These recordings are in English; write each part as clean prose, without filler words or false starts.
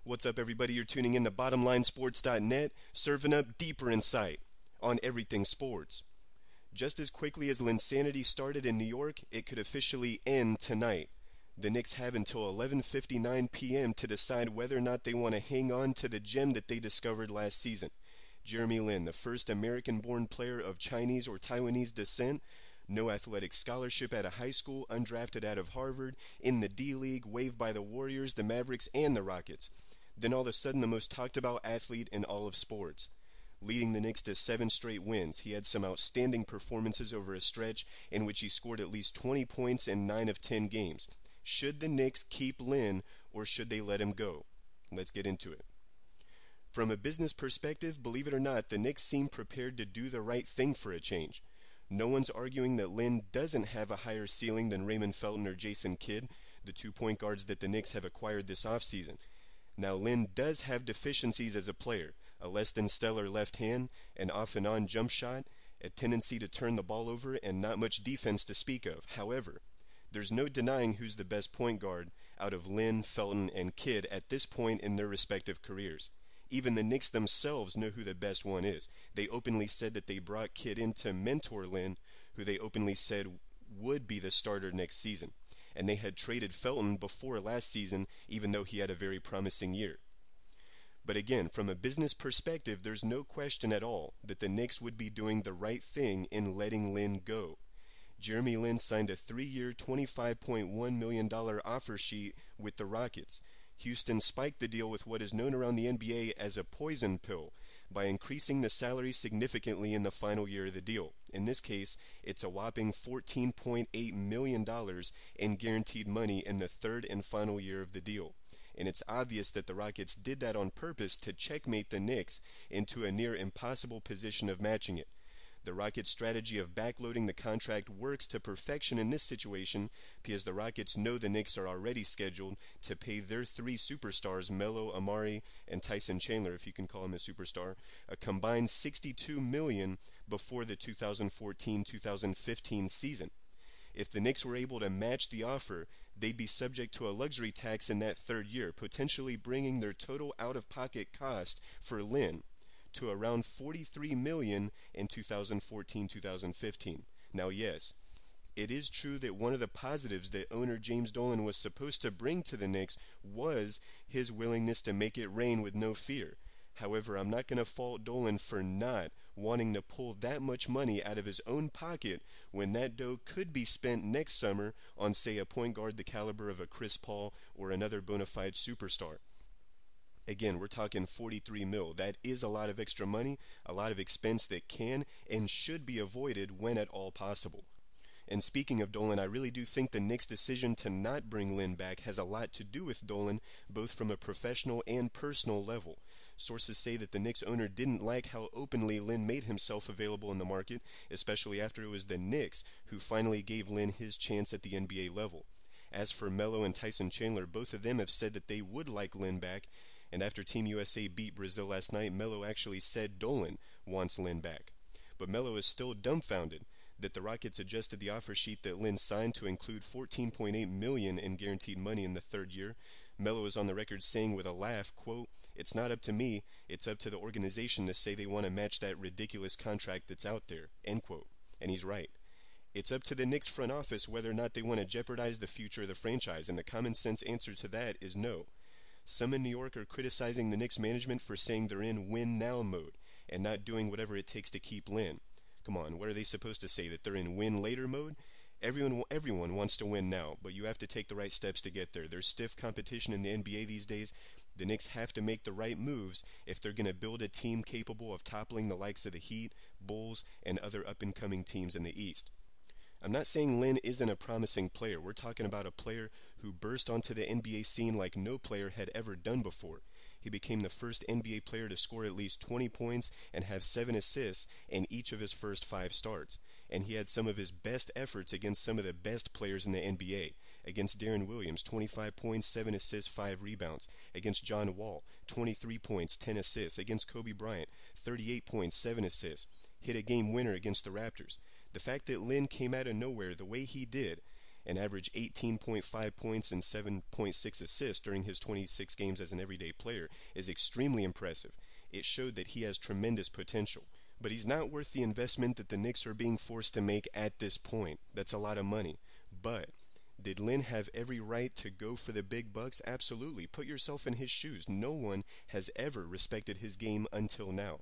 What's up, everybody? You're tuning in to BottomLineSports.net, serving up deeper insight on everything sports. Just as quickly as Linsanity started in New York, it could officially end tonight. The Knicks have until 11:59 p.m. to decide whether or not they want to hang on to the gem that they discovered last season. Jeremy Lin, the first American-born player of Chinese or Taiwanese descent, no athletic scholarship at a high school, undrafted out of Harvard, in the D-League, waived by the Warriors, the Mavericks, and the Rockets. Then all of a sudden, the most talked about athlete in all of sports. Leading the Knicks to 7 straight wins, he had some outstanding performances over a stretch in which he scored at least 20 points in 9 of 10 games. Should the Knicks keep Lin, or should they let him go? Let's get into it. From a business perspective, believe it or not, the Knicks seem prepared to do the right thing for a change. No one's arguing that Lin doesn't have a higher ceiling than Raymond Felton or Jason Kidd, the 2 point guards that the Knicks have acquired this offseason. Now, Lin does have deficiencies as a player, a less than stellar left hand, an off and on jump shot, a tendency to turn the ball over, and not much defense to speak of. However, there's no denying who's the best point guard out of Lin, Felton, and Kidd at this point in their respective careers. Even the Knicks themselves know who the best one is. They openly said that they brought Kidd in to mentor Lin, who they openly said would be the starter next season. And they had traded Felton before last season, even though he had a very promising year. But again, from a business perspective, there's no question at all that the Knicks would be doing the right thing in letting Lin go. Jeremy Lin signed a 3-year, $25.1 million offer sheet with the Rockets. Houston spiked the deal with what is known around the NBA as a poison pill by increasing the salary significantly in the final year of the deal. In this case, it's a whopping $14.8 million in guaranteed money in the third and final year of the deal. And it's obvious that the Rockets did that on purpose to checkmate the Knicks into a near impossible position of matching it. The Rockets' strategy of backloading the contract works to perfection in this situation because the Rockets know the Knicks are already scheduled to pay their 3 superstars, Melo, Amari, and Tyson Chandler, if you can call him a superstar, a combined $62 million before the 2014-2015 season. If the Knicks were able to match the offer, they'd be subject to a luxury tax in that third year, potentially bringing their total out-of-pocket cost for Lin to around $43 million in 2014-2015. Now, yes, it is true that one of the positives that owner James Dolan was supposed to bring to the Knicks was his willingness to make it rain with no fear. However, I'm not going to fault Dolan for not wanting to pull that much money out of his own pocket when that dough could be spent next summer on, say, a point guard the caliber of a Chris Paul or another bona fide superstar. Again, we're talking 43 mil. That is a lot of extra money, a lot of expense that can and should be avoided when at all possible. And speaking of Dolan, I really do think the Knicks' decision to not bring Lin back has a lot to do with Dolan, both from a professional and personal level. Sources say that the Knicks owner didn't like how openly Lin made himself available in the market, especially after it was the Knicks who finally gave Lin his chance at the NBA level. As for Melo and Tyson Chandler, both of them have said that they would like Lin back, and after Team USA beat Brazil last night, Melo actually said Dolan wants Lin back. But Melo is still dumbfounded that the Rockets adjusted the offer sheet that Lin signed to include $14.8 million in guaranteed money in the third year. Melo is on the record saying with a laugh, quote, "It's not up to me, it's up to the organization to say they want to match that ridiculous contract that's out there," end quote. And he's right. It's up to the Knicks front office whether or not they want to jeopardize the future of the franchise, and the common sense answer to that is no. Some in New York are criticizing the Knicks management for saying they're in win-now mode and not doing whatever it takes to keep Lin. Come on, what are they supposed to say, that they're in win-later mode? Everyone wants to win now, but you have to take the right steps to get there. There's stiff competition in the NBA these days. The Knicks have to make the right moves if they're going to build a team capable of toppling the likes of the Heat, Bulls, and other up-and-coming teams in the East. I'm not saying Lin isn't a promising player. We're talking about a player who burst onto the NBA scene like no player had ever done before. He became the first NBA player to score at least 20 points and have 7 assists in each of his first 5 starts. And he had some of his best efforts against some of the best players in the NBA. Against Deron Williams, 25 points, 7 assists, 5 rebounds. Against John Wall, 23 points, 10 assists. Against Kobe Bryant, 38 points, 7 assists. Hit a game winner against the Raptors. The fact that Lin came out of nowhere the way he did and averaged 18.5 points and 7.6 assists during his 26 games as an everyday player is extremely impressive. It showed that he has tremendous potential. But he's not worth the investment that the Knicks are being forced to make at this point. That's a lot of money. But did Lin have every right to go for the big bucks? Absolutely. Put yourself in his shoes. No one has ever respected his game until now.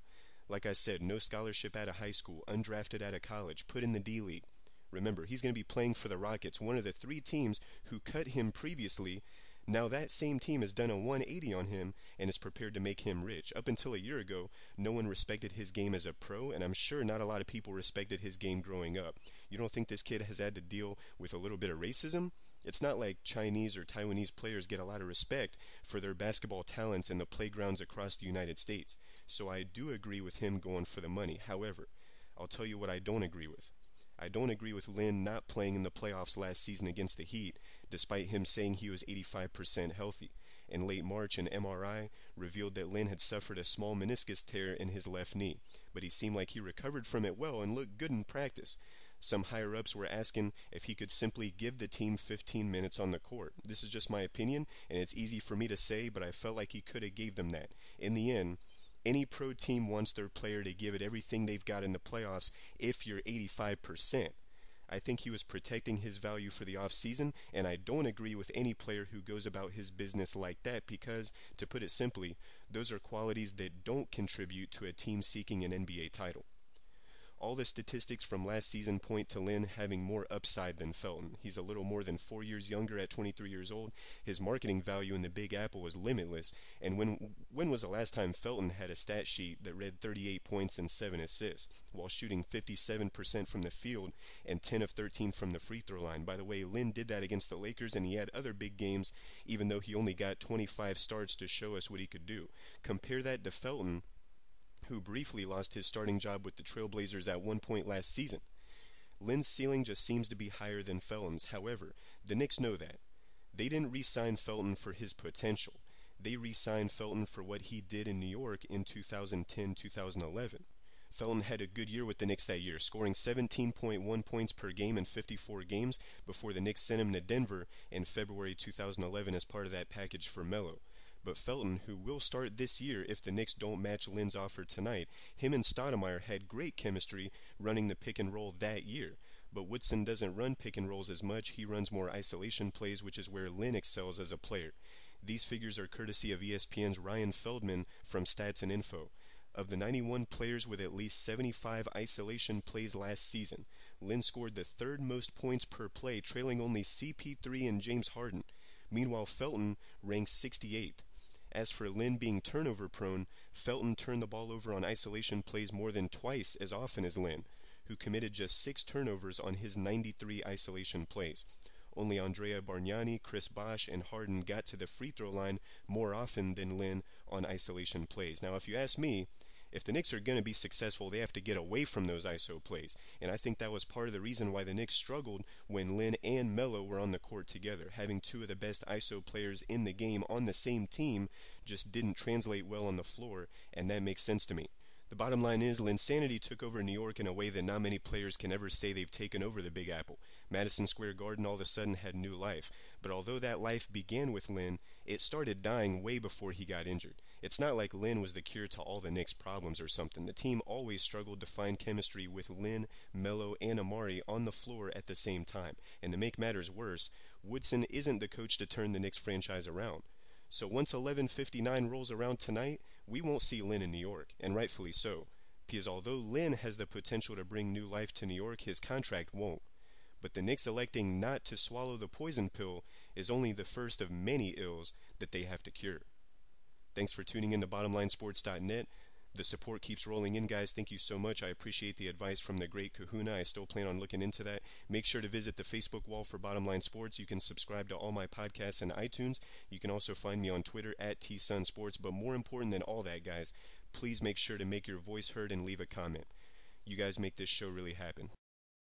Like I said, no scholarship out of high school, undrafted out of college, put in the D-League. Remember, he's going to be playing for the Rockets, one of the 3 teams who cut him previously. Now that same team has done a 180 on him and is prepared to make him rich. Up until a year ago, no one respected his game as a pro, and I'm sure not a lot of people respected his game growing up. You don't think this kid has had to deal with a little bit of racism? It's not like Chinese or Taiwanese players get a lot of respect for their basketball talents in the playgrounds across the United States. So I do agree with him going for the money. However, I'll tell you what I don't agree with. I don't agree with Lin not playing in the playoffs last season against the Heat, despite him saying he was 85% healthy. In late March, an MRI revealed that Lin had suffered a small meniscus tear in his left knee, but he seemed like he recovered from it well and looked good in practice. Some higher-ups were asking if he could simply give the team 15 minutes on the court. This is just my opinion, and it's easy for me to say, but I felt like he could have gave them that. In the end, any pro team wants their player to give it everything they've got in the playoffs if you're 85%. I think he was protecting his value for the offseason, and I don't agree with any player who goes about his business like that because, to put it simply, those are qualities that don't contribute to a team seeking an NBA title. All the statistics from last season point to Lin having more upside than Felton. He's a little more than 4 years younger at 23 years old. His marketing value in the Big Apple was limitless. And when was the last time Felton had a stat sheet that read 38 points and 7 assists while shooting 57% from the field and 10 of 13 from the free throw line? By the way, Lin did that against the Lakers, and he had other big games even though he only got 25 starts to show us what he could do. Compare that to Felton, who briefly lost his starting job with the Trailblazers at one point last season. Lin's ceiling just seems to be higher than Felton's. However, the Knicks know that. They didn't re-sign Felton for his potential. They re-signed Felton for what he did in New York in 2010-2011. Felton had a good year with the Knicks that year, scoring 17.1 points per game in 54 games before the Knicks sent him to Denver in February 2011 as part of that package for Melo. But Felton, who will start this year if the Knicks don't match Lin's offer tonight, him and Stoudemire had great chemistry running the pick and roll that year. But Woodson doesn't run pick and rolls as much. He runs more isolation plays, which is where Lin excels as a player. These figures are courtesy of ESPN's Ryan Feldman from Stats and Info. Of the 91 players with at least 75 isolation plays last season, Lin scored the 3rd most points per play, trailing only CP3 and James Harden. Meanwhile, Felton ranks 68th. As for Lin being turnover prone, Felton turned the ball over on isolation plays more than twice as often as Lin, who committed just 6 turnovers on his 93 isolation plays. Only Andrea Bargnani, Chris Bosh, and Harden got to the free throw line more often than Lin on isolation plays. Now, if you ask me, if the Knicks are going to be successful, they have to get away from those ISO plays. And I think that was part of the reason why the Knicks struggled when Lin and Melo were on the court together. Having 2 of the best ISO players in the game on the same team just didn't translate well on the floor, and that makes sense to me. The bottom line is Linsanity took over New York in a way that not many players can ever say they've taken over the Big Apple. Madison Square Garden all of a sudden had new life. But although that life began with Lin, it started dying way before he got injured. It's not like Lin was the cure to all the Knicks' problems or something. The team always struggled to find chemistry with Lin, Melo, and Amari on the floor at the same time. And to make matters worse, Woodson isn't the coach to turn the Knicks franchise around. So once 11:59 rolls around tonight, we won't see Lin in New York, and rightfully so, because although Lin has the potential to bring new life to New York, his contract won't. But the Knicks electing not to swallow the poison pill is only the first of many ills that they have to cure. Thanks for tuning in to BottomLineSports.net. The support keeps rolling in, guys. Thank you so much. I appreciate the advice from the great Kahuna. I still plan on looking into that. Make sure to visit the Facebook wall for Bottom Line Sports. You can subscribe to all my podcasts in iTunes. You can also find me on Twitter at TSunSports. But more important than all that, guys, please make sure to make your voice heard and leave a comment. You guys make this show really happen.